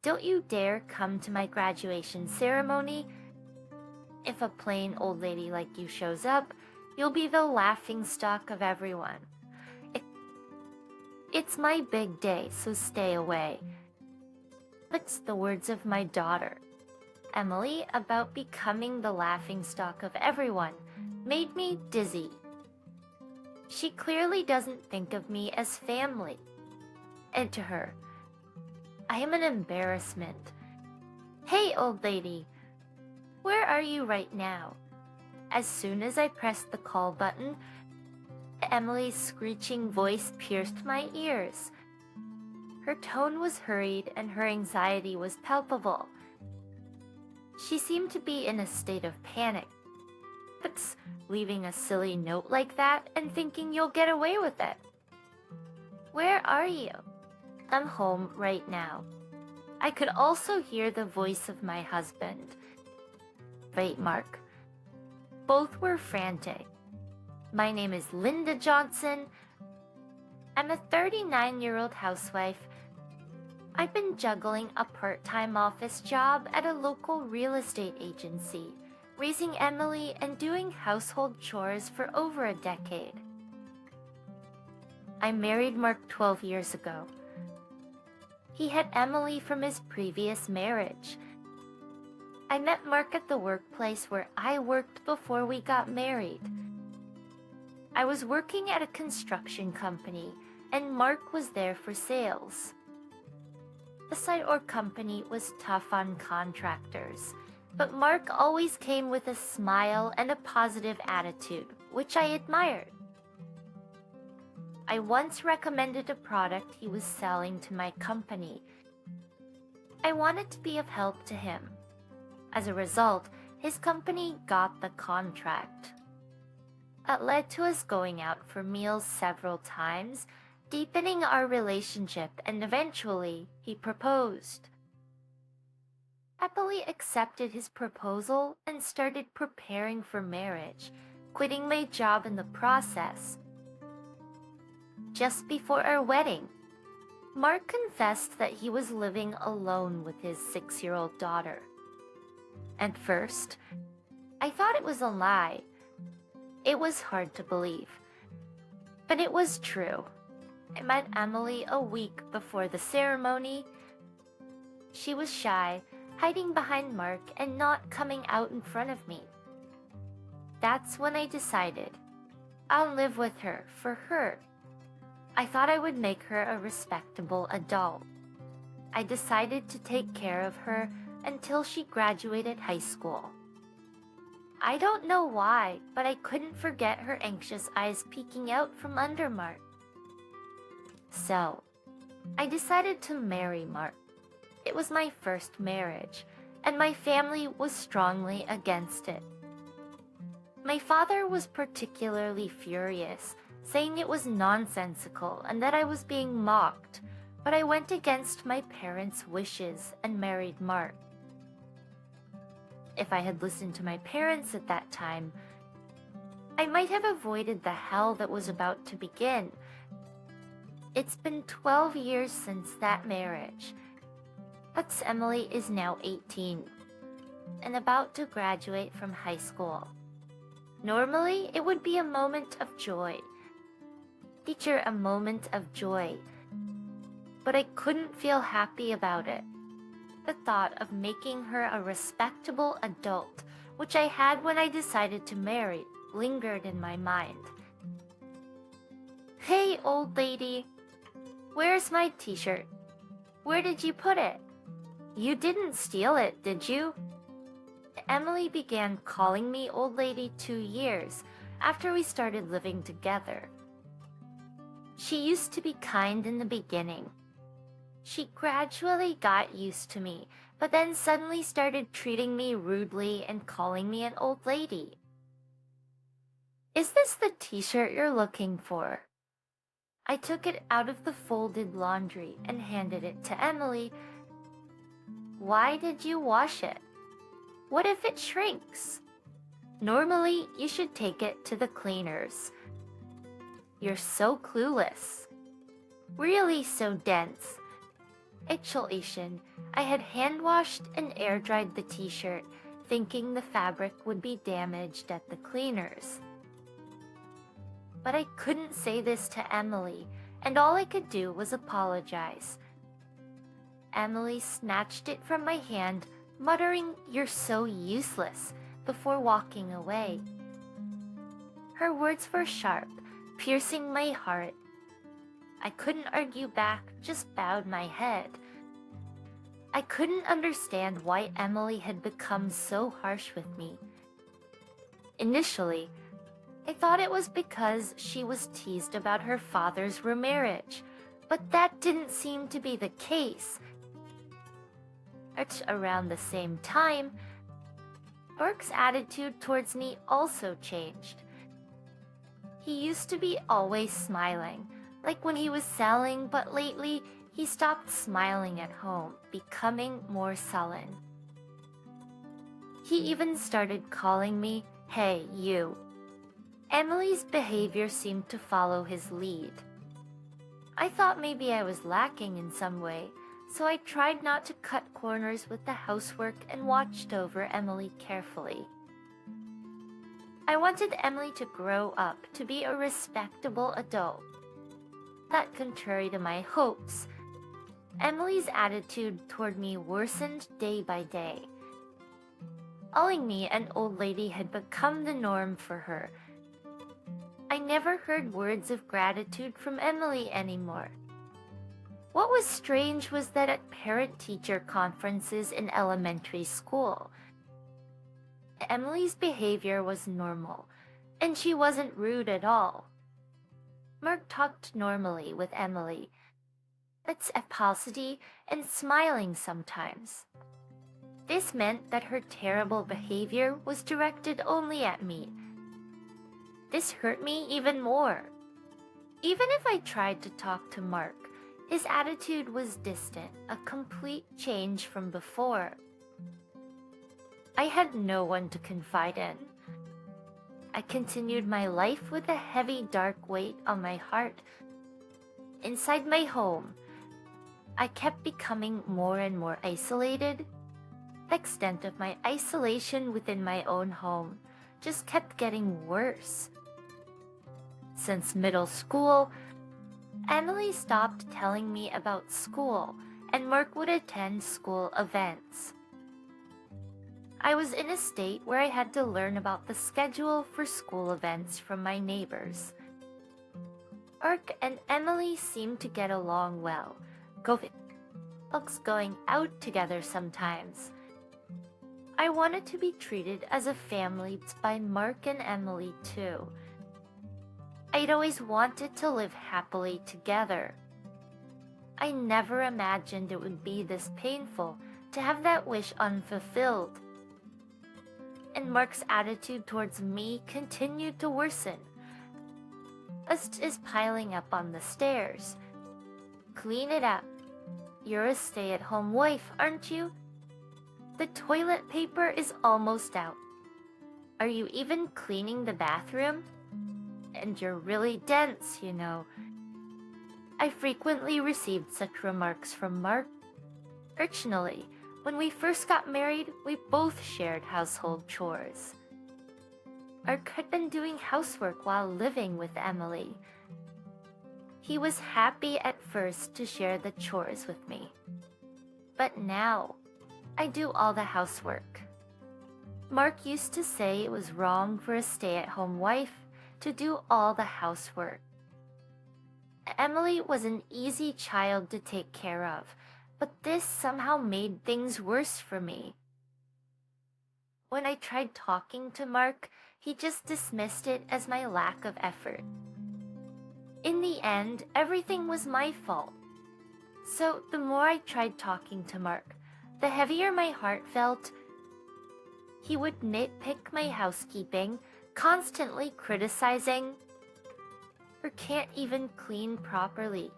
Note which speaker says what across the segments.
Speaker 1: Don't you dare come to my graduation ceremony. If a plain old lady like you shows up, you'll be the laughing stock of everyone. It- It's my big day, so stay away. It's the words of my daughter, Emily, about becoming the laughingstock of everyone made me dizzy. She clearly doesn't think of me as family. And to her, I am an embarrassment. Hey, old lady, where are you right now? As soon as I pressed the call button, Emily's screeching voice pierced my ears. Her tone was hurried and her anxiety was palpable. She seemed to be in a state of panic. But leaving a silly note like that and thinking you'll get away with it. Where are you? I'm home right now. I could also hear the voice of my husband. Wait, Mark. Both were frantic. My name is Linda Johnson. I'm a 39-year-old housewife. I've been juggling a part-time office job at a local real estate agency, raising Emily and doing household chores for over a decade. I married Mark 12 years ago. He had Emily from his previous marriage. I met Mark at the workplace where I worked before we got married. I was working at a construction company, and Mark was there for sales. The site or company was tough on contractors, but Mark always came with a smile and a positive attitude, which I admired. I once recommended a product he was selling to my company. I wanted to be of help to him. As a result, his company got the contract. It led to us going out for meals several times, deepening our relationship, and eventually, he proposed. Emily accepted his proposal and started preparing for marriage, quitting my job in the process. Just before our wedding, Mark confessed that he was living alone with his 6-year-old daughter. At first, I thought it was a lie. It was hard to believe, but it was true. I met Emily a week before the ceremony. She was shy, hiding behind Mark and not coming out in front of me. That's when I decided I'll live with her for her. I thought I would make her a respectable adult. I decided to take care of her until she graduated high school. I don't know why, but I couldn't forget her anxious eyes peeking out from under Mark. So, I decided to marry Mark. It was my first marriage, and my family was strongly against it. My father was particularly furious, saying it was nonsensical and that I was being mocked, but I went against my parents' wishes and married Mark. If I had listened to my parents at that time, I might have avoided the hell that was about to begin. It's been 12 years since that marriage. But Emily is now 18 and about to graduate from high school. Normally, it would be a moment of joy. Teacher, a moment of joy. But I couldn't feel happy about it. The thought of making her a respectable adult, which I had when I decided to marry, lingered in my mind. Hey, old lady, where's my t-shirt? Where did you put it? You didn't steal it, did you? Emily began calling me old lady 2 years after we started living together. She used to be kind in the beginning. She gradually got used to me, but then suddenly started treating me rudely and calling me an old lady. Is this the t-shirt you're looking for? I took it out of the folded laundry and handed it to Emily. Why did you wash it? What if it shrinks? Normally, you should take it to the cleaners. You're so clueless. Really so dense. Actually, I had hand washed and air dried the t-shirt, thinking the fabric would be damaged at the cleaners. But I couldn't say this to Emily, and all I could do was apologize. Emily snatched it from my hand, muttering, "You're so useless," before walking away. Her words were sharp, piercing my heart. I couldn't argue back, just bowed my head. I couldn't understand why Emily had become so harsh with me. Initially, I thought it was because she was teased about her father's remarriage, but that didn't seem to be the case. Around the same time, Burke's attitude towards me also changed. He used to be always smiling, like when he was selling, but lately he stopped smiling at home, becoming more sullen. He even started calling me, "Hey, you." Emily's behavior seemed to follow his lead. I thought maybe I was lacking in some way, so I tried not to cut corners with the housework and watched over Emily carefully. I wanted Emily to grow up to be a respectable adult. That contrary to my hopes, Emily's attitude toward me worsened day by day. Calling me an old lady had become the norm for her. I never heard words of gratitude from Emily anymore. What was strange was that at parent-teacher conferences in elementary school, Emily's behavior was normal, and she wasn't rude at all. Mark talked normally with Emily, its paucity and smiling sometimes. This meant that her terrible behavior was directed only at me. This hurt me even more. Even if I tried to talk to Mark, his attitude was distant, a complete change from before. I had no one to confide in. I continued my life with a heavy, dark weight on my heart. Inside my home, I kept becoming more and more isolated. The extent of my isolation within my own home just kept getting worse. Since middle school, Emily stopped telling me about school, and Mark would attend school events. I was in a state where I had to learn about the schedule for school events from my neighbors. Mark and Emily seemed to get along well, going out together sometimes. I wanted to be treated as a family by Mark and Emily too. I'd always wanted to live happily together. I never imagined it would be this painful to have that wish unfulfilled. And Mark's attitude towards me continued to worsen. Dust is piling up on the stairs. Clean it up. You're a stay-at-home wife, aren't you? The toilet paper is almost out. Are you even cleaning the bathroom? And you're really dense, you know. I frequently received such remarks from Mark. Originally, when we first got married, we both shared household chores. Mark had been doing housework while living with Emily. He was happy at first to share the chores with me. But now, I do all the housework. Mark used to say it was wrong for a stay-at-home wife to do all the housework. Emily was an easy child to take care of, but this somehow made things worse for me. When I tried talking to Mark, he just dismissed it as my lack of effort. In the end, everything was my fault. So the more I tried talking to Mark, the heavier my heart felt. He would nitpick my housekeeping, constantly criticizing, or can't even clean properly.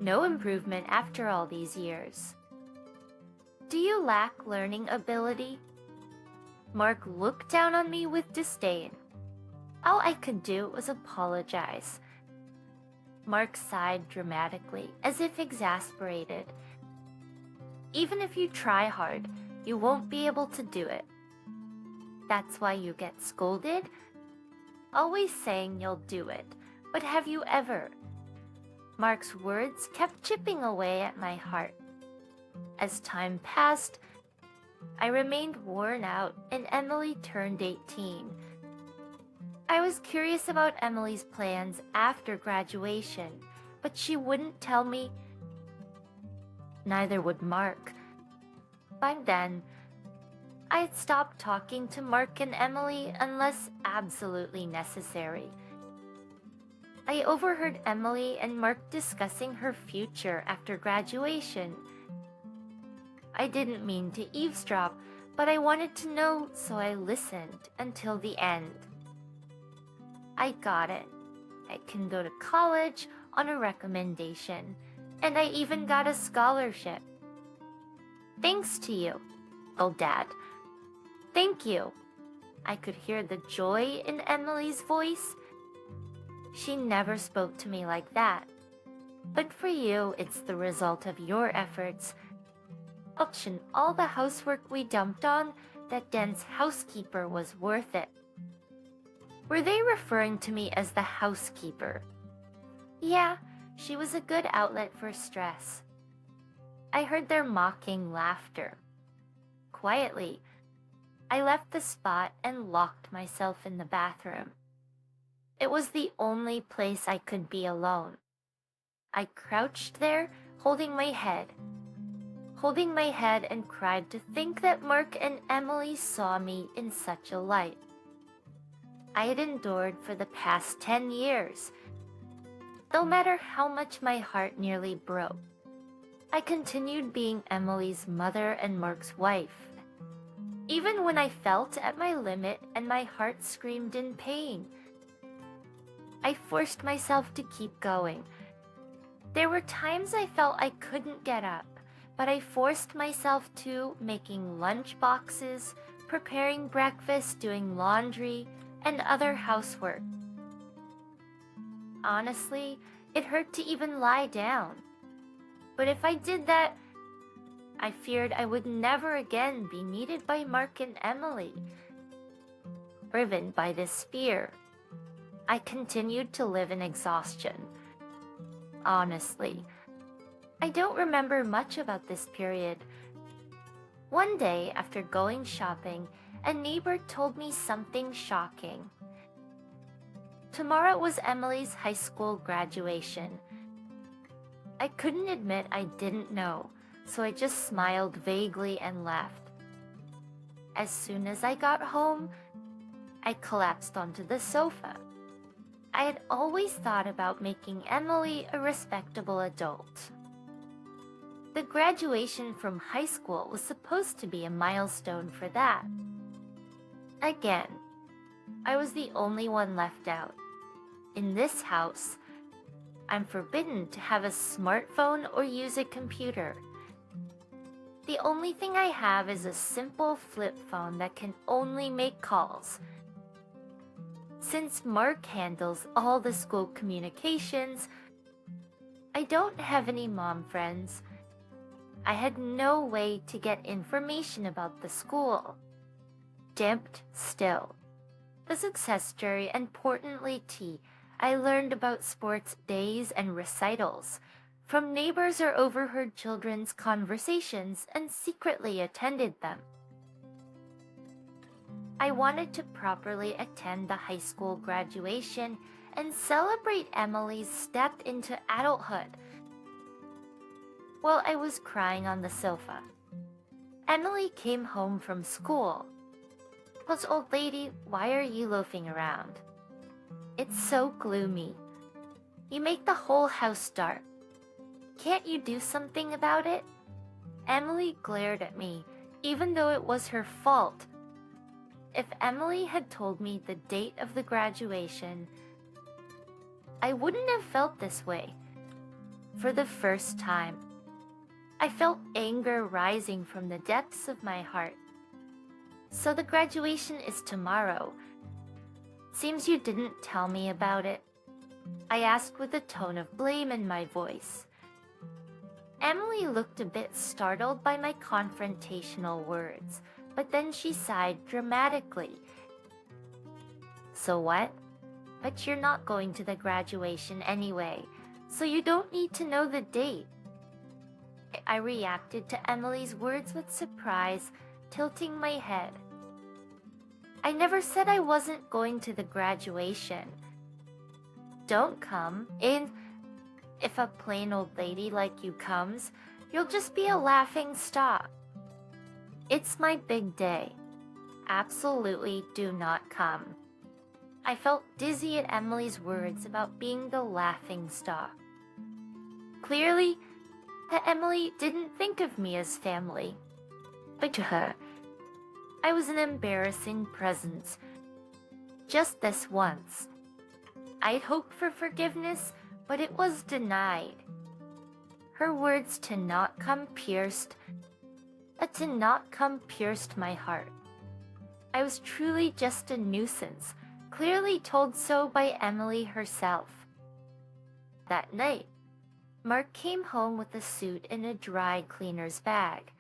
Speaker 1: No improvement after all these years. Do you lack learning ability? Mark looked down on me with disdain. All I could do was apologize. Mark sighed dramatically, as if exasperated. Even if you try hard, you won't be able to do it. That's why you get scolded, always saying you'll do it. But have you ever? Mark's words kept chipping away at my heart. As time passed, I remained worn out and Emily turned 18. I was curious about Emily's plans after graduation, but she wouldn't tell me. Neither would Mark. By then, I had stopped talking to Mark and Emily unless absolutely necessary. I overheard Emily and Mark discussing her future after graduation. I didn't mean to eavesdrop, but I wanted to know, so I listened until the end. I got it. I can go to college on a recommendation, and I even got a scholarship. Thanks to you, oh Dad. Thank you. I could hear the joy in Emily's voice. She never spoke to me like that. But for you, it's the result of your efforts. And all the housework we dumped on, that Den's housekeeper was worth it. Were they referring to me as the housekeeper? Yeah, she was a good outlet for stress. I heard their mocking laughter. Quietly, I left the spot and locked myself in the bathroom. It was the only place I could be alone. I crouched there, holding my head and cried to think that Mark and Emily saw me in such a light. I had endured for the past 10 years. No matter how much my heart nearly broke, I continued being Emily's mother and Mark's wife. Even when I felt at my limit and my heart screamed in pain, I forced myself to keep going. There were times I felt I couldn't get up, but I forced myself to, making lunch boxes, preparing breakfast, doing laundry, and other housework. Honestly, it hurt to even lie down. But if I did that, I feared I would never again be needed by Mark and Emily. Driven by this fear, I continued to live in exhaustion. Honestly, I don't remember much about this period. One day, after going shopping, a neighbor told me something shocking. Tomorrow was Emily's high school graduation. I couldn't admit I didn't know, so I just smiled vaguely and left. As soon as I got home, I collapsed onto the sofa. I had always thought about making Emily a respectable adult. The graduation from high school was supposed to be a milestone for that. Again, I was the only one left out. In this house, I'm forbidden to have a smartphone or use a computer. The only thing I have is a simple flip phone that can only make calls. Since Mark handles all the school communications, I don't have any mom friends. I had no way to get information about the school. Damped still. The success story and importantly tea, I learned about sports days and recitals, from neighbors or overheard children's conversations and secretly attended them. I wanted to properly attend the high school graduation and celebrate Emily's step into adulthood. While I was crying on the sofa, Emily came home from school. "Well, old lady, why are you loafing around? It's so gloomy. You make the whole house dark. Can't you do something about it?" Emily glared at me, even though it was her fault. If Emily had told me the date of the graduation, I wouldn't have felt this way. For the first time, I felt anger rising from the depths of my heart. "So the graduation is tomorrow. Seems you didn't tell me about it," I asked with a tone of blame in my voice. Emily looked a bit startled by my confrontational words, but then she sighed dramatically. So what? But you're not going to the graduation anyway, so you don't need to know the date. I reacted to Emily's words with surprise, tilting my head. I never said I wasn't going to the graduation. Don't come, and if a plain old lady like you comes, you'll just be a laughing stock. It's my big day. Absolutely do not come. I felt dizzy at Emily's words about being the laughing stock. Clearly, Emily didn't think of me as family. But to her, I was an embarrassing presence. Just this once. I'd hoped for forgiveness, but it was denied. Her words to not come pierced my heart. I was truly just a nuisance, clearly told so by Emily herself. That night, Mark came home with a suit in a dry cleaner's bag.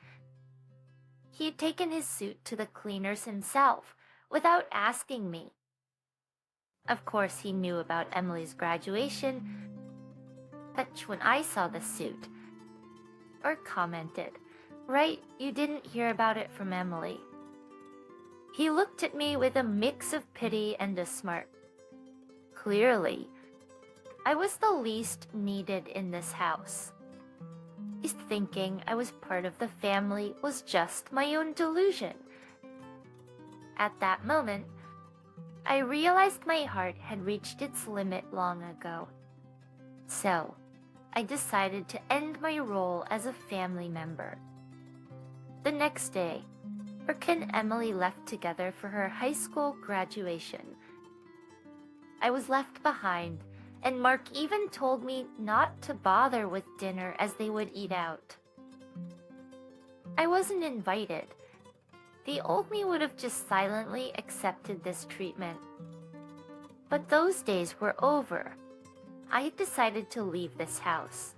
Speaker 1: He had taken his suit to the cleaners himself, without asking me. Of course, he knew about Emily's graduation, but when I saw the suit, or commented, "Right, you didn't hear about it from Emily." He looked at me with a mix of pity and a smirk. Clearly, I was the least needed in this house. His thinking I was part of the family was just my own delusion. At that moment, I realized my heart had reached its limit long ago. So, I decided to end my role as a family member. The next day, Brooke and Emily left together for her high school graduation. I was left behind, and Mark even told me not to bother with dinner as they would eat out. I wasn't invited. The old me would have just silently accepted this treatment. But those days were over. I had decided to leave this house.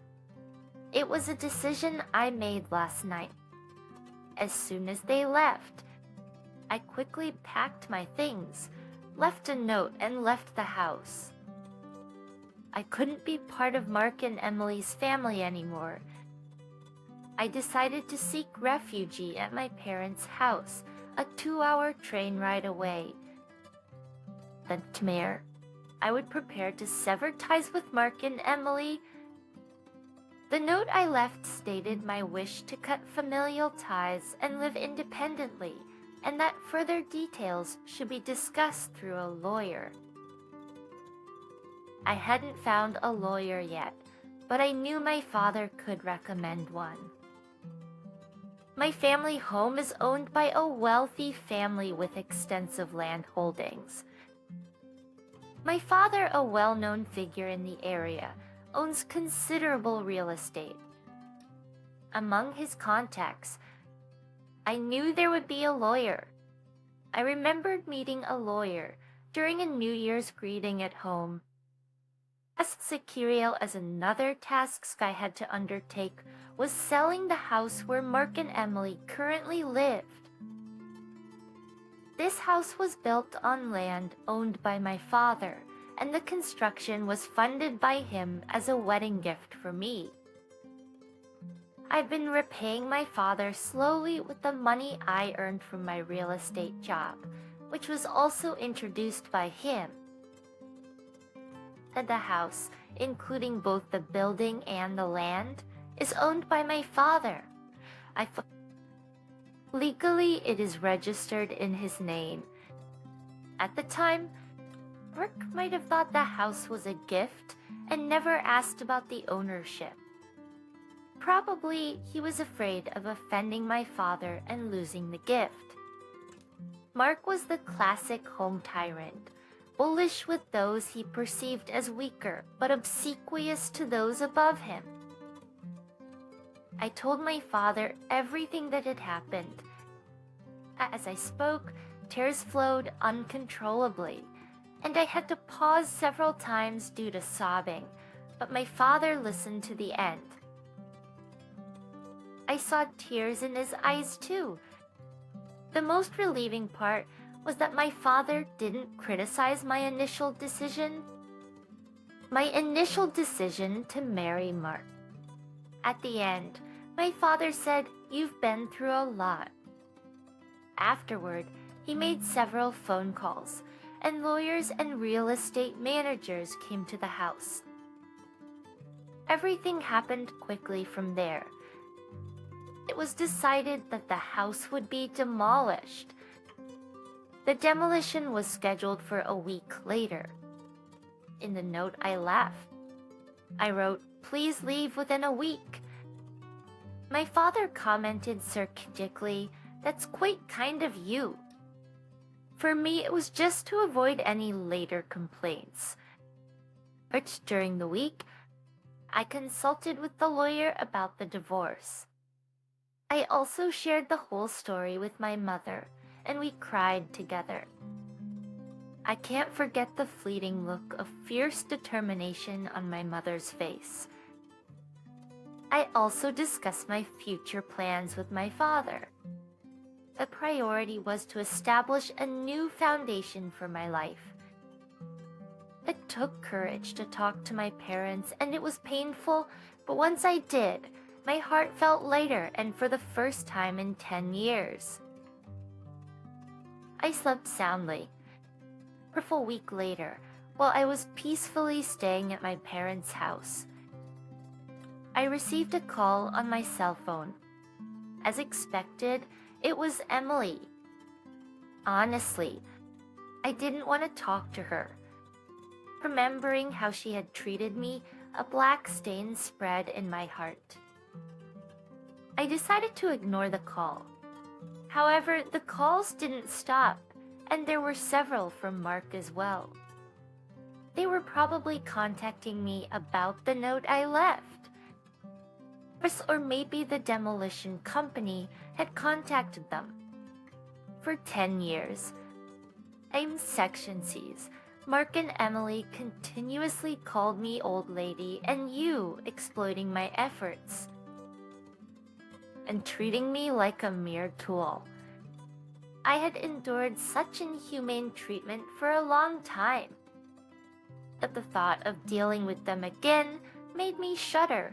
Speaker 1: It was a decision I made last night. As soon as they left, I quickly packed my things, left a note, and left the house. I couldn't be part of Mark and Emily's family anymore. I decided to seek refuge at my parents' house, a 2-hour train ride away. Then, Khmer, I would prepare to sever ties with Mark and Emily. The note I left stated my wish to cut familial ties and live independently, and that further details should be discussed through a lawyer. I hadn't found a lawyer yet, but I knew my father could recommend one. My family home is owned by a wealthy family with extensive land holdings. My father, a well-known figure in the area, owns considerable real estate. Among his contacts, I knew there would be a lawyer. I remembered meeting a lawyer during a New Year's greeting at home. As securial as another task I had to undertake was selling the house where Mark and Emily currently lived. This house was built on land owned by my father, and the construction was funded by him as a wedding gift for me. I've been repaying my father slowly with the money I earned from my real estate job, which was also introduced by him. And the house, including both the building and the land, is owned by my father. Legally, it is registered in his name. At the time, Brooke might have thought the house was a gift and never asked about the ownership. Probably he was afraid of offending my father and losing the gift. Mark was the classic home tyrant, bullish with those he perceived as weaker, but obsequious to those above him. I told my father everything that had happened. As I spoke, tears flowed uncontrollably, and I had to pause several times due to sobbing, but my father listened to the end. I saw tears in his eyes too. The most relieving part was that my father didn't criticize my initial decision. My initial decision to marry Mark. At the end, my father said, "You've been through a lot." Afterward, he made several phone calls, and lawyers and real estate managers came to the house. Everything happened quickly from there. It was decided that the house would be demolished. The demolition was scheduled for a week later. In the note I left, I wrote, "Please leave within a week." My father commented sarcastically, "That's quite kind of you." For me, it was just to avoid any later complaints. But during the week, I consulted with the lawyer about the divorce. I also shared the whole story with my mother, and we cried together. I can't forget the fleeting look of fierce determination on my mother's face. I also discussed my future plans with my father. The priority was to establish a new foundation for my life. It took courage to talk to my parents, and it was painful, but once I did, my heart felt lighter, and for the first time in 10 years. I slept soundly. A full week later, while I was peacefully staying at my parents' house, I received a call on my cell phone. As expected, it was Emily. Honestly, I didn't want to talk to her. Remembering how she had treated me, a black stain spread in my heart. I decided to ignore the call. However, the calls didn't stop, and there were several from Mark as well. They were probably contacting me about the note I left. Or maybe the demolition company had contacted them. For 10 years, I'm Section C's. Mark and Emily continuously called me old lady and you, exploiting my efforts and treating me like a mere tool. I had endured such inhumane treatment for a long time that the thought of dealing with them again made me shudder.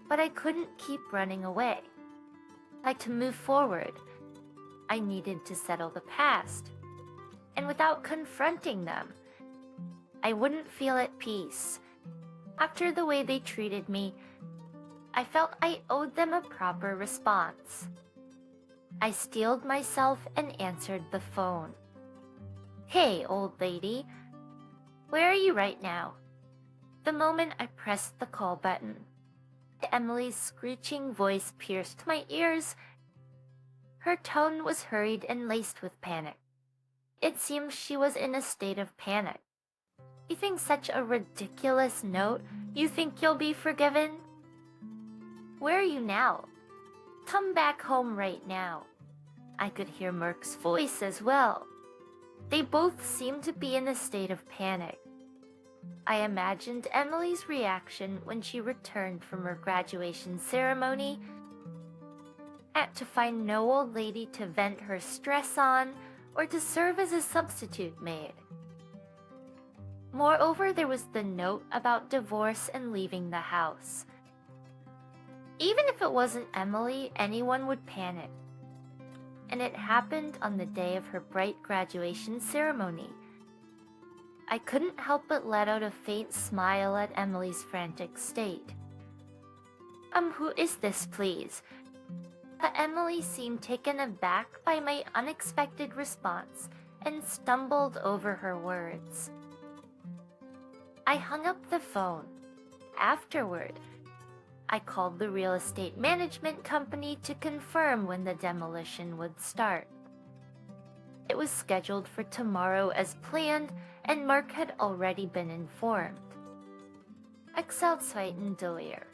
Speaker 1: But I couldn't keep running away. Like to move forward, I needed to settle the past. And without confronting them, I wouldn't feel at peace. After the way they treated me, I felt I owed them a proper response. I steeled myself and answered the phone. "Hey, old lady, where are you right now?" The moment I pressed the call button, Emily's screeching voice pierced my ears. Her tone was hurried and laced with panic. It seemed she was in a state of panic. "You think such a ridiculous note? You think you'll be forgiven? Where are you now? Come back home right now." I could hear Mark's voice as well. They both seemed to be in a state of panic. I imagined Emily's reaction when she returned from her graduation ceremony, and to find no old lady to vent her stress on or to serve as a substitute maid. Moreover, there was the note about divorce and leaving the house. Even if it wasn't Emily, anyone would panic. And it happened on the day of her bright graduation ceremony. I couldn't help but let out a faint smile at Emily's frantic state. Who is this, please?" Emily seemed taken aback by my unexpected response and stumbled over her words. I hung up the phone. Afterward, I called the real estate management company to confirm when the demolition would start. It was scheduled for tomorrow as planned, and Mark had already been informed. Excelsior,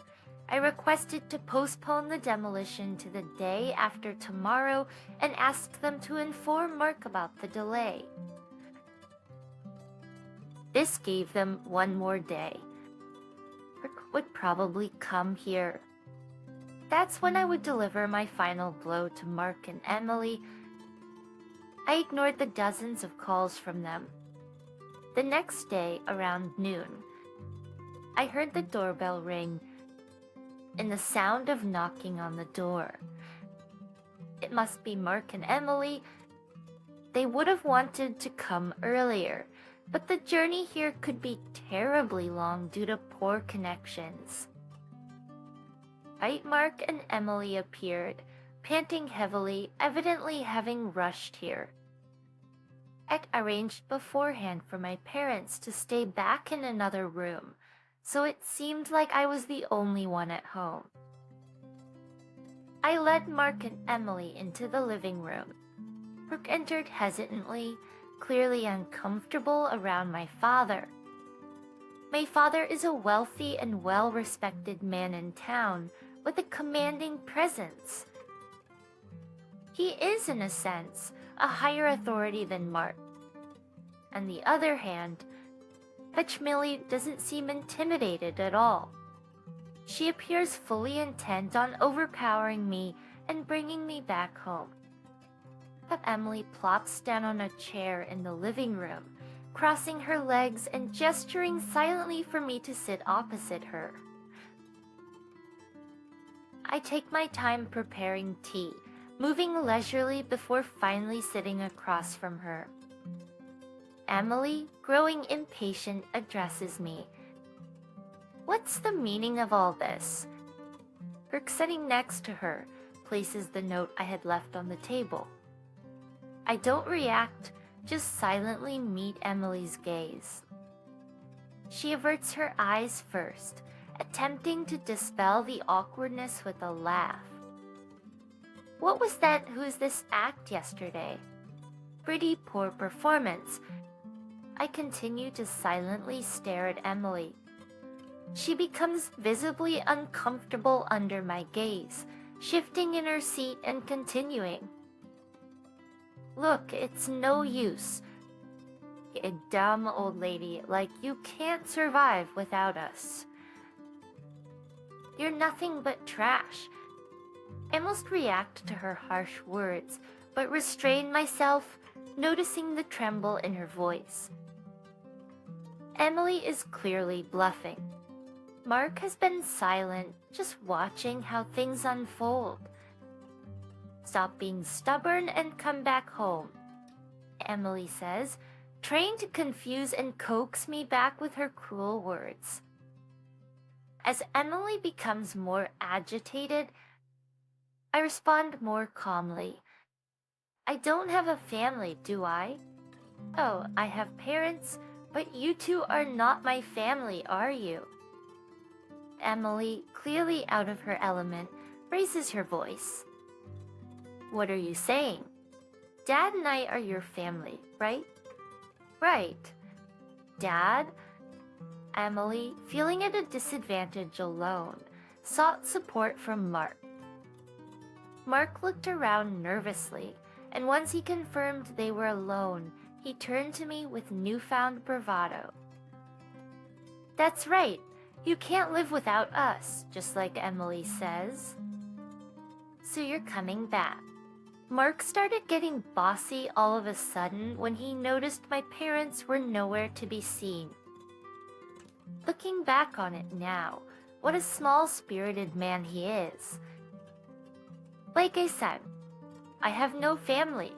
Speaker 1: I requested to postpone the demolition to the day after tomorrow and asked them to inform Mark about the delay. This gave them one more day. Mark would probably come here. That's when I would deliver my final blow to Mark and Emily. I ignored the dozens of calls from them. The next day, around noon, I heard the doorbell ring and the sound of knocking on the door. It must be Mark and Emily. They would have wanted to come earlier, but the journey here could be terribly long due to poor connections. Right, Mark and Emily appeared, panting heavily, evidently having rushed here. I'd arranged beforehand for my parents to stay back in another room, so it seemed like I was the only one at home. I led Mark and Emily into the living room. Mark entered hesitantly, clearly uncomfortable around my father. My father is a wealthy and well-respected man in town with a commanding presence. He is, in a sense, a higher authority than Mark. On the other hand, Fetch Millie doesn't seem intimidated at all. She appears fully intent on overpowering me and bringing me back home. Emily plops down on a chair in the living room, crossing her legs and gesturing silently for me to sit opposite her. I take my time preparing tea, moving leisurely before finally sitting across from her. Emily, growing impatient, addresses me. "What's the meaning of all this?" Kirk, sitting next to her, places the note I had left on the table. I don't react, just silently meet Emily's gaze. She averts her eyes first, attempting to dispel the awkwardness with a laugh. "What was that Who's This act yesterday? Pretty poor performance." I continue to silently stare at Emily. She becomes visibly uncomfortable under my gaze, shifting in her seat and continuing. "Look, it's no use. A dumb old lady like you can't survive without us. You're nothing but trash." I almost react to her harsh words, but restrain myself, noticing the tremble in her voice. Emily is clearly bluffing. Mark has been silent, just watching how things unfold. "Stop being stubborn and come back home," Emily says, trying to confuse and coax me back with her cruel words. As Emily becomes more agitated, I respond more calmly. "I don't have a family, do I?" "Oh, I have parents, but you two are not my family, are you?" Emily, clearly out of her element, raises her voice. "What are you saying? Dad and I are your family, right?" "Right." "Dad?" Emily, feeling at a disadvantage alone, sought support from Mark. Mark looked around nervously, and once he confirmed they were alone, he turned to me with newfound bravado. "That's right. You can't live without us, just like Emily says. So you're coming back." Mark started getting bossy all of a sudden when he noticed my parents were nowhere to be seen. Looking back on it now, what a small-spirited man he is. "Like I said, I have no family,"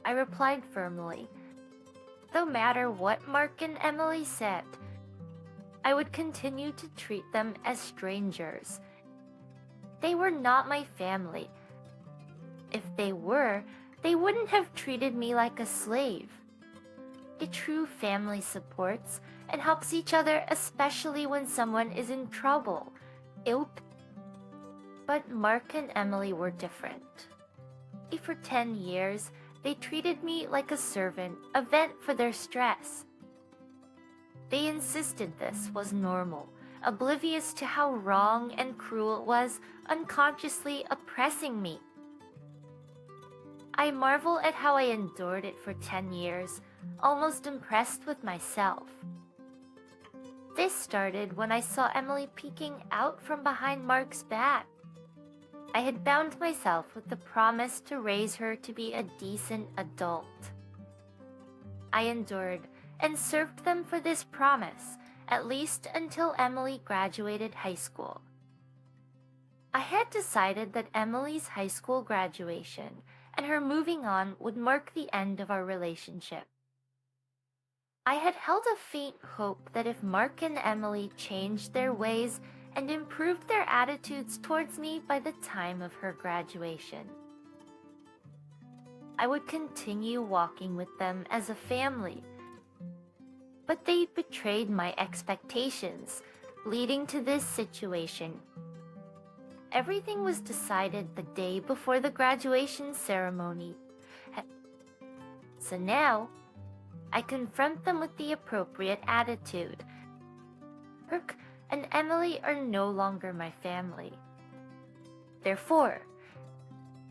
Speaker 1: I replied firmly. No matter what Mark and Emily said, I would continue to treat them as strangers. They were not my family. If they were, they wouldn't have treated me like a slave. A true family supports and helps each other, especially when someone is in trouble. But Mark and Emily were different. For 10 years, they treated me like a servant, a vent for their stress. They insisted this was normal, oblivious to how wrong and cruel it was, unconsciously oppressing me. I marvel at how I endured it for 10 years, almost impressed with myself. This started when I saw Emily peeking out from behind Mark's back. I had bound myself with the promise to raise her to be a decent adult. I endured and served them for this promise, at least until Emily graduated high school. I had decided that Emily's high school graduation and her moving on would mark the end of our relationship. I had held a faint hope that if Mark and Emily changed their ways and improved their attitudes towards me by the time of her graduation, I would continue walking with them as a family. But they betrayed my expectations, leading to this situation. Everything was decided the day before the graduation ceremony. So now, I confront them with the appropriate attitude. Mark and Emily are no longer my family. Therefore,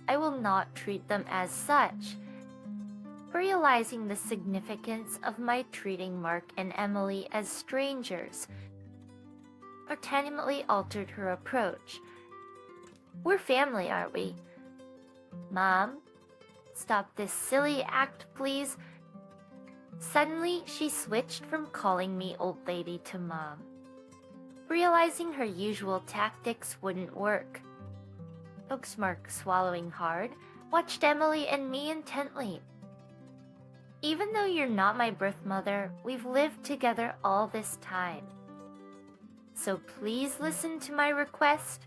Speaker 1: I will not treat them as such. Realizing the significance of my treating Mark and Emily as strangers, tentatively altered her approach. We're family, aren't we? Mom, stop this silly act, please. Suddenly, she switched from calling me old lady to Mom, realizing her usual tactics wouldn't work. Mark, swallowing hard, watched Emily and me intently. Even though you're not my birth mother, we've lived together all this time. So please listen to my request.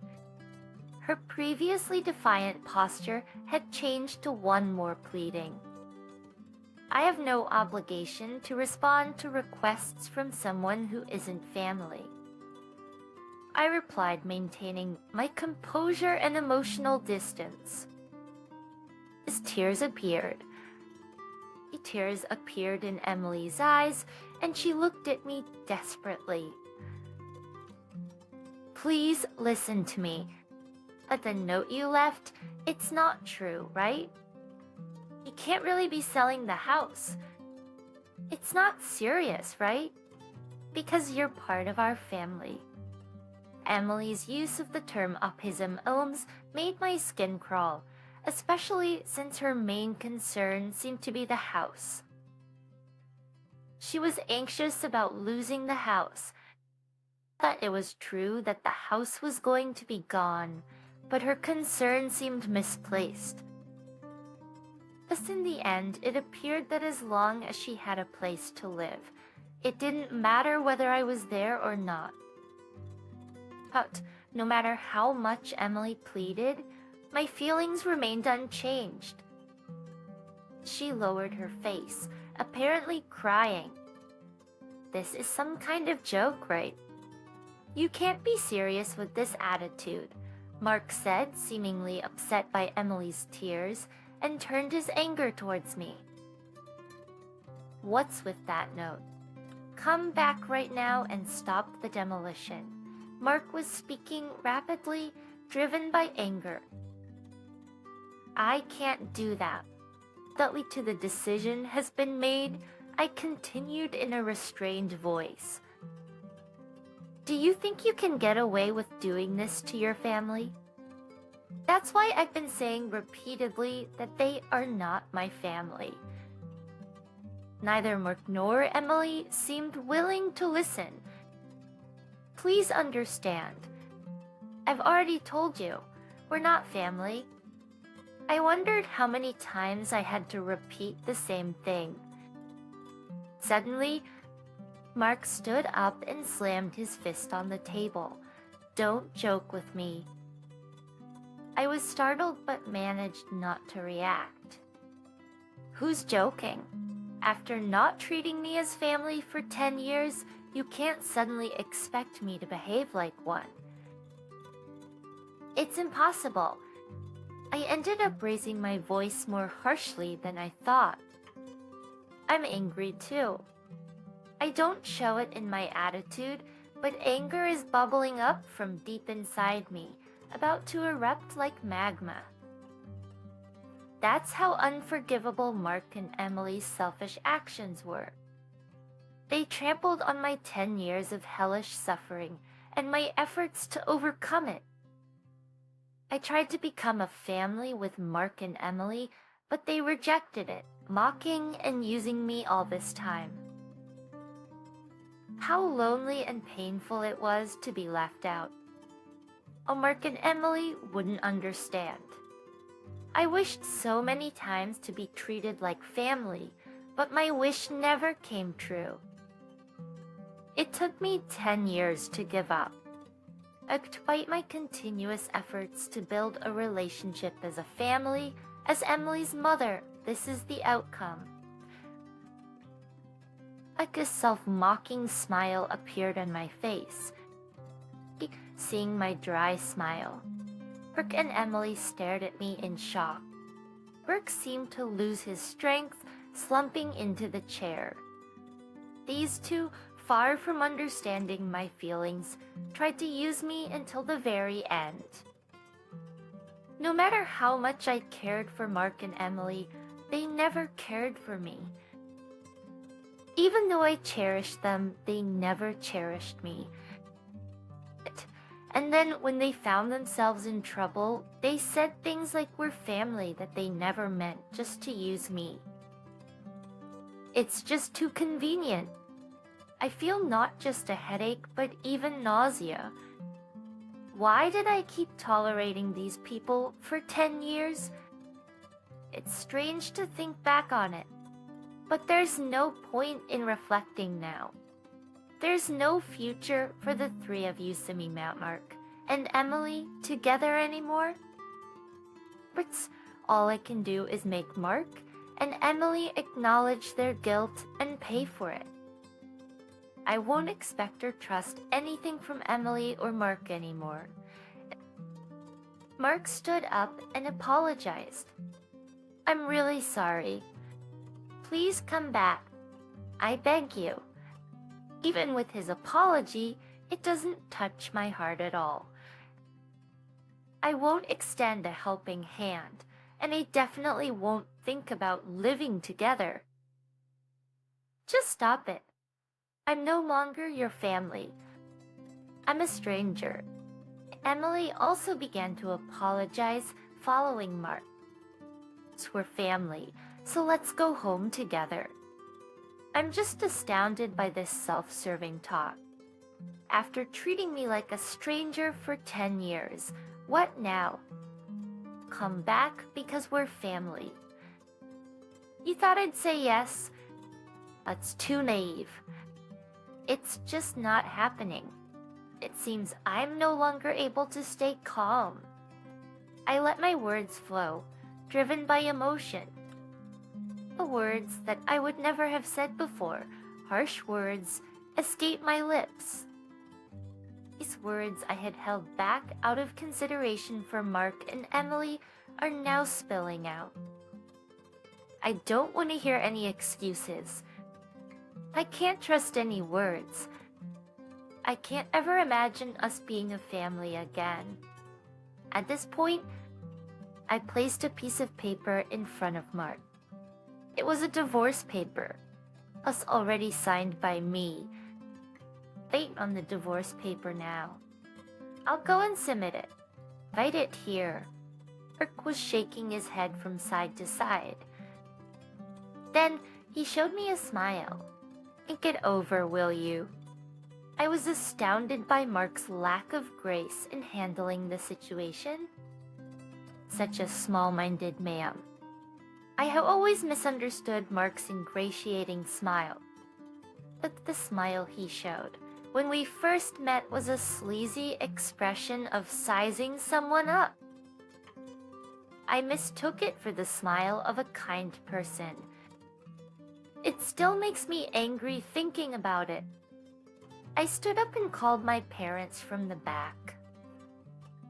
Speaker 1: Her previously defiant posture had changed to one more pleading. I have no obligation to respond to requests from someone who isn't family. I replied, maintaining my composure and emotional distance. As tears appeared in Emily's eyes, and she looked at me desperately. Please listen to me. But the note you left, it's not true, right? You can't really be selling the house. It's not serious, right? Because you're part of our family. Emily's use of the term autism made my skin crawl, especially since her main concern seemed to be the house. She was anxious about losing the house. I thought it was true that the house was going to be gone, but her concern seemed misplaced. Thus, in the end, it appeared that as long as she had a place to live, it didn't matter whether I was there or not. But no matter how much Emily pleaded, my feelings remained unchanged. She lowered her face, apparently crying. This is some kind of joke, right? You can't be serious with this attitude, Mark said, seemingly upset by Emily's tears, and turned his anger towards me. What's with that note? Come back right now and stop the demolition. Mark was speaking rapidly, driven by anger. I can't do that. That to the decision has been made, I continued in a restrained voice. Do you think you can get away with doing this to your family? That's why I've been saying repeatedly that they are not my family. Neither Mark nor Emily seemed willing to listen. Please understand. I've already told you, we're not family. I wondered how many times I had to repeat the same thing. Suddenly, Mark stood up and slammed his fist on the table. Don't joke with me. I was startled but managed not to react. Who's joking? After not treating me as family for 10 years, you can't suddenly expect me to behave like one. It's impossible. I ended up raising my voice more harshly than I thought. I'm angry too. I don't show it in my attitude, but anger is bubbling up from deep inside me, about to erupt like magma. That's how unforgivable Mark and Emily's selfish actions were. They trampled on my 10 years of hellish suffering and my efforts to overcome it. I tried to become a family with Mark and Emily, but they rejected it, mocking and using me all this time. How lonely and painful it was to be left out. Oh, Mark and Emily wouldn't understand. I wished so many times to be treated like family, but my wish never came true. It took me 10 years to give up. Despite my continuous efforts to build a relationship as a family, as Emily's mother, this is the outcome. Like a self-mocking smile appeared on my face. Seeing my dry smile, Brooke and Emily stared at me in shock. Brooke seemed to lose his strength, slumping into the chair. These two, far from understanding my feelings, tried to use me until the very end. No matter how much I cared for Mark and Emily, they never cared for me. Even though I cherished them, they never cherished me. And then when they found themselves in trouble, they said things like we're family that they never meant, just to use me. It's just too convenient. I feel not just a headache, but even nausea. Why did I keep tolerating these people for 10 years? It's strange to think back on it, but there's no point in reflecting now. There's no future for the three of you, Simi Mountmark and Emily together anymore. But all I can do is make Mark and Emily acknowledge their guilt and pay for it. I won't expect or trust anything from Emily or Mark anymore. Mark stood up and apologized. I'm really sorry. Please come back. I beg you. Even with his apology, it doesn't touch my heart at all. I won't extend a helping hand, and I definitely won't think about living together. Just stop it. I'm no longer your family. I'm a stranger. Emily also began to apologize following Mark. We're family, so let's go home together. I'm just astounded by this self-serving talk. After treating me like a stranger for 10 years, what now? Come back because we're family. You thought I'd say yes? That's too naive. It's just not happening. It seems I'm no longer able to stay calm. I let my words flow, driven by emotion. The words that I would never have said before, harsh words, escaped my lips. These words I had held back out of consideration for Mark and Emily are now spilling out. I don't want to hear any excuses. I can't trust any words. I can't ever imagine us being a family again. At this point, I placed a piece of paper in front of Mark. It was a divorce paper, us already signed by me. Date on the divorce paper now. I'll go and submit it. Write it here. Mark was shaking his head from side to side. Then he showed me a smile. Think it over, will you? I was astounded by Mark's lack of grace in handling the situation. Such a small-minded man. I have always misunderstood Mark's ingratiating smile. But the smile he showed when we first met was a sleazy expression of sizing someone up. I mistook it for the smile of a kind person. It still makes me angry thinking about it. I stood up and called my parents from the back.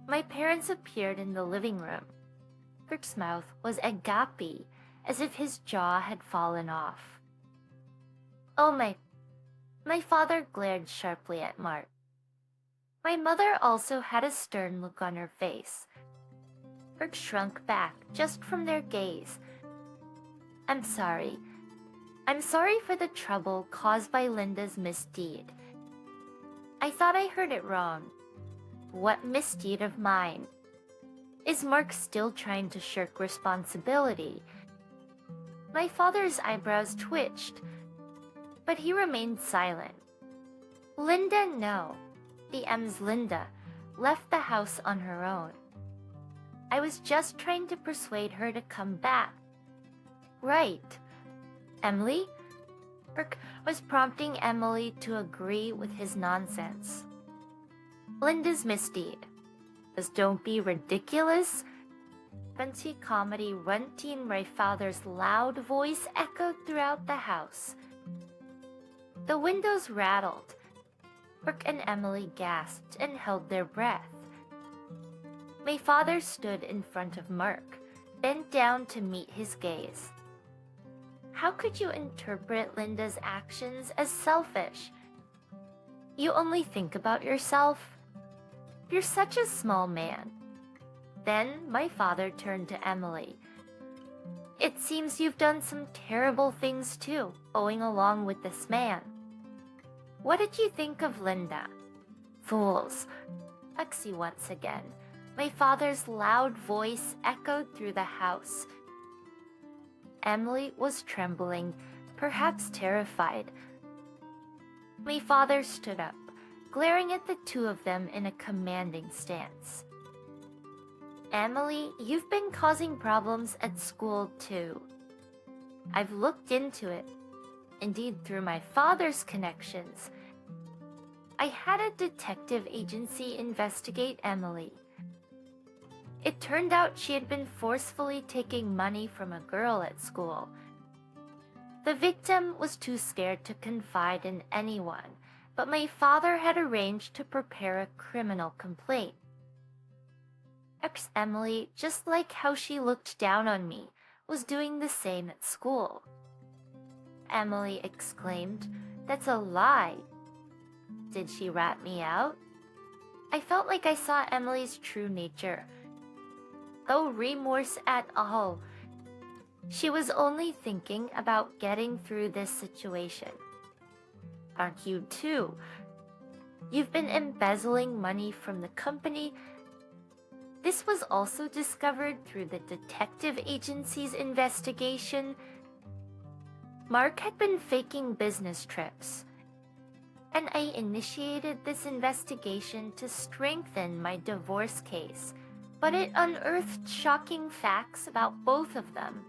Speaker 1: My parents appeared in the living room. Mark's mouth was agape, as if his jaw had fallen off. Oh, my father glared sharply at Mark. My mother also had a stern look on her face. Mark shrunk back just from their gaze. I'm sorry. I'm sorry for the trouble caused by Linda's misdeed. I thought I heard it wrong. What misdeed of mine? Is Mark still trying to shirk responsibility? My father's eyebrows twitched, but he remained silent. Linda, no. The M's Linda left the house on her own. I was just trying to persuade her to come back. Right. Emily? Mark was prompting Emily to agree with his nonsense. Linda's misdeed was don't be ridiculous. Fancy comedy running my father's loud voice echoed throughout the house. The windows rattled. Mark and Emily gasped and held their breath. My father stood in front of Mark, bent down to meet his gaze. How could you interpret Linda's actions as selfish? You only think about yourself. You're such a small man. Then my father turned to Emily. It seems you've done some terrible things too, going along with this man. What did you think of Linda? Fools. Lexi once again. My father's loud voice echoed through the house. Emily was trembling, perhaps terrified. My father stood up, glaring at the two of them in a commanding stance. Emily, you've been causing problems at school too. I've looked into it, indeed through my father's connections. I had a detective agency investigate Emily. It turned out she had been forcefully taking money from a girl at school. The victim was too scared to confide in anyone, but my father had arranged to prepare a criminal complaint. Emily, just like how she looked down on me, was doing the same at school. Emily exclaimed, "That's a lie." Did she rat me out? I felt like I saw Emily's true nature. No remorse at all. She was only thinking about getting through this situation. Aren't you too? You've been embezzling money from the company. This was also discovered through the detective agency's investigation. Mark had been faking business trips, and I initiated this investigation to strengthen my divorce case, but it unearthed shocking facts about both of them.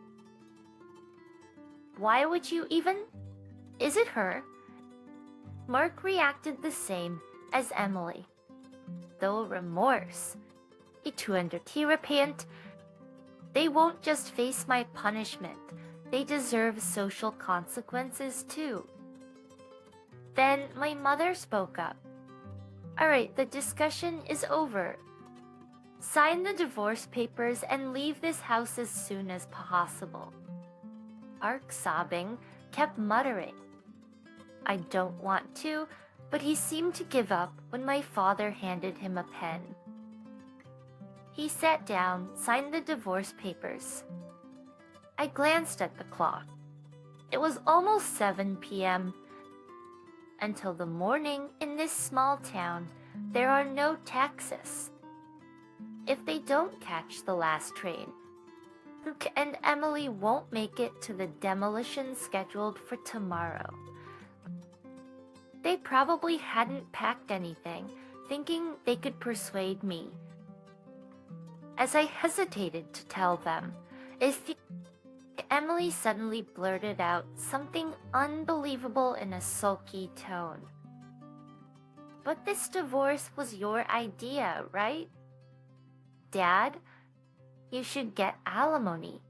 Speaker 1: Why would you even? Is it her? Mark reacted the same as Emily. Though remorse. repent. They won't just face my punishment. They deserve social consequences too. Then my mother spoke up. All right, the discussion is over. Sign the divorce papers and leave this house as soon as possible. Mark, sobbing, kept muttering. I don't want to, but he seemed to give up when my father handed him a pen. He sat down, signed the divorce papers. I glanced at the clock. It was almost 7 p.m. Until the morning in this small town, there are no taxis. If they don't catch the last train, Luke and Emily won't make it to the demolition scheduled for tomorrow. They probably hadn't packed anything, thinking they could persuade me. As I hesitated to tell them, Emily suddenly blurted out something unbelievable in a sulky tone. But this divorce was your idea, right? Dad, you should get alimony.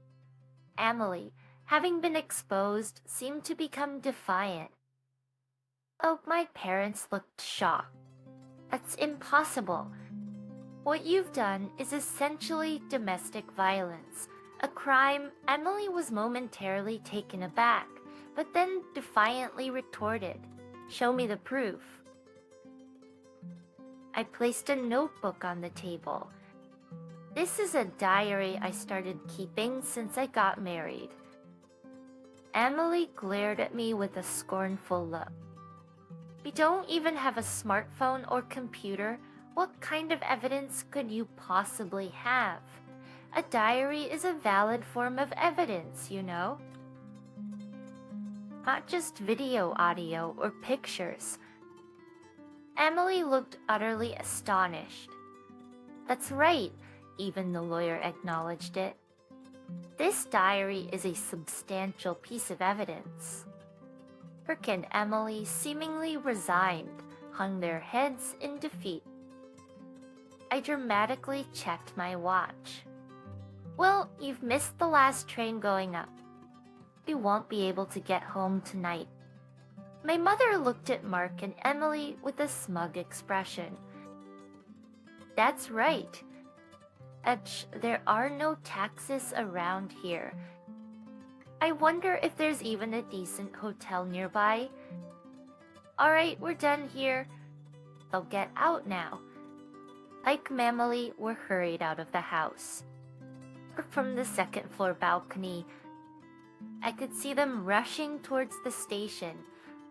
Speaker 1: Emily, having been exposed, seemed to become defiant. Oh, my parents looked shocked. That's impossible. What you've done is essentially domestic violence, a crime. Emily was momentarily taken aback, but then defiantly retorted, "Show me the proof." I placed a notebook on the table. This is a diary I started keeping since I got married. Emily glared at me with a scornful look. We don't even have a smartphone or computer. What kind of evidence could you possibly have? A diary is a valid form of evidence, you know? Not just video, audio, or pictures. Emily looked utterly astonished. That's right, even the lawyer acknowledged it. This diary is a substantial piece of evidence. Brooke and Emily, seemingly resigned, hung their heads in defeat. I dramatically checked my watch. Well, you've missed the last train going up. You won't be able to get home tonight. My mother looked at Mark and Emily with a smug expression. That's right. There are no taxis around here. I wonder if there's even a decent hotel nearby. Alright, we're done here. They'll get out now. Ike and Emily were hurried out of the house. From the second floor balcony, I could see them rushing towards the station,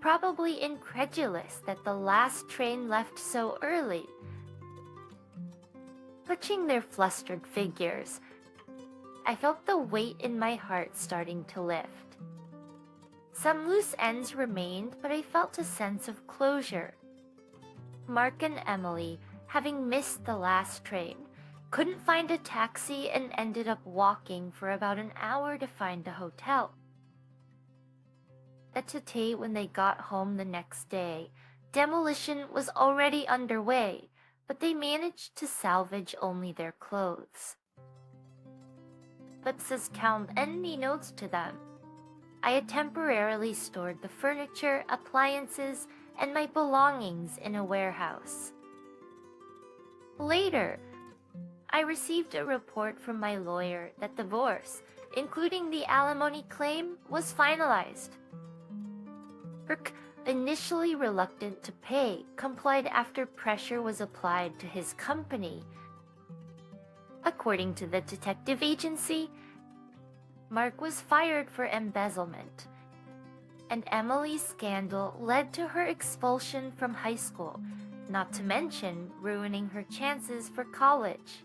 Speaker 1: probably incredulous that the last train left so early. Clutching their flustered figures, I felt the weight in my heart starting to lift. Some loose ends remained, but I felt a sense of closure. Mark and Emily, having missed the last train, couldn't find a taxi and ended up walking for about an hour to find a hotel. At Tate, when they got home the next day, demolition was already underway, but they managed to salvage only their clothes. But says count any notes to them. I had temporarily stored the furniture, appliances, and my belongings in a warehouse. Later, I received a report from my lawyer that divorce, including the alimony claim, was finalized. Brooke, initially reluctant to pay, complied after pressure was applied to his company. According to the detective agency, Mark was fired for embezzlement, and Emily's scandal led to her expulsion from high school, not to mention ruining her chances for college.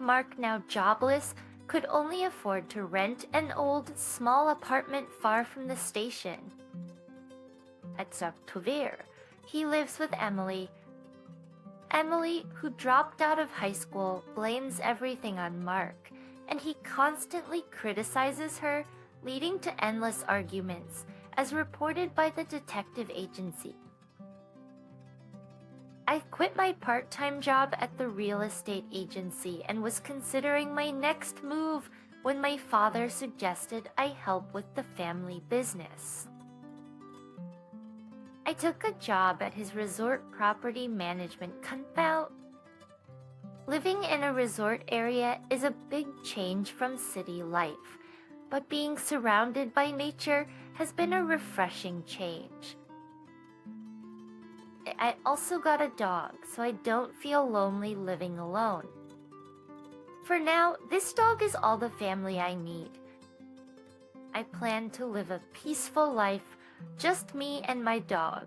Speaker 1: Mark, now jobless, could only afford to rent an old, small apartment far from the station. At Tuvir, he lives with Emily. Emily, who dropped out of high school, blames everything on Mark, and he constantly criticizes her, leading to endless arguments, as reported by the detective agency. I quit my part-time job at the real estate agency and was considering my next move when my father suggested I help with the family business. I took a job at his resort property management company. Living in a resort area is a big change from city life, but being surrounded by nature has been a refreshing change. I also got a dog, so I don't feel lonely living alone. For now, this dog is all the family I need. I plan to live a peaceful life, just me and my dog.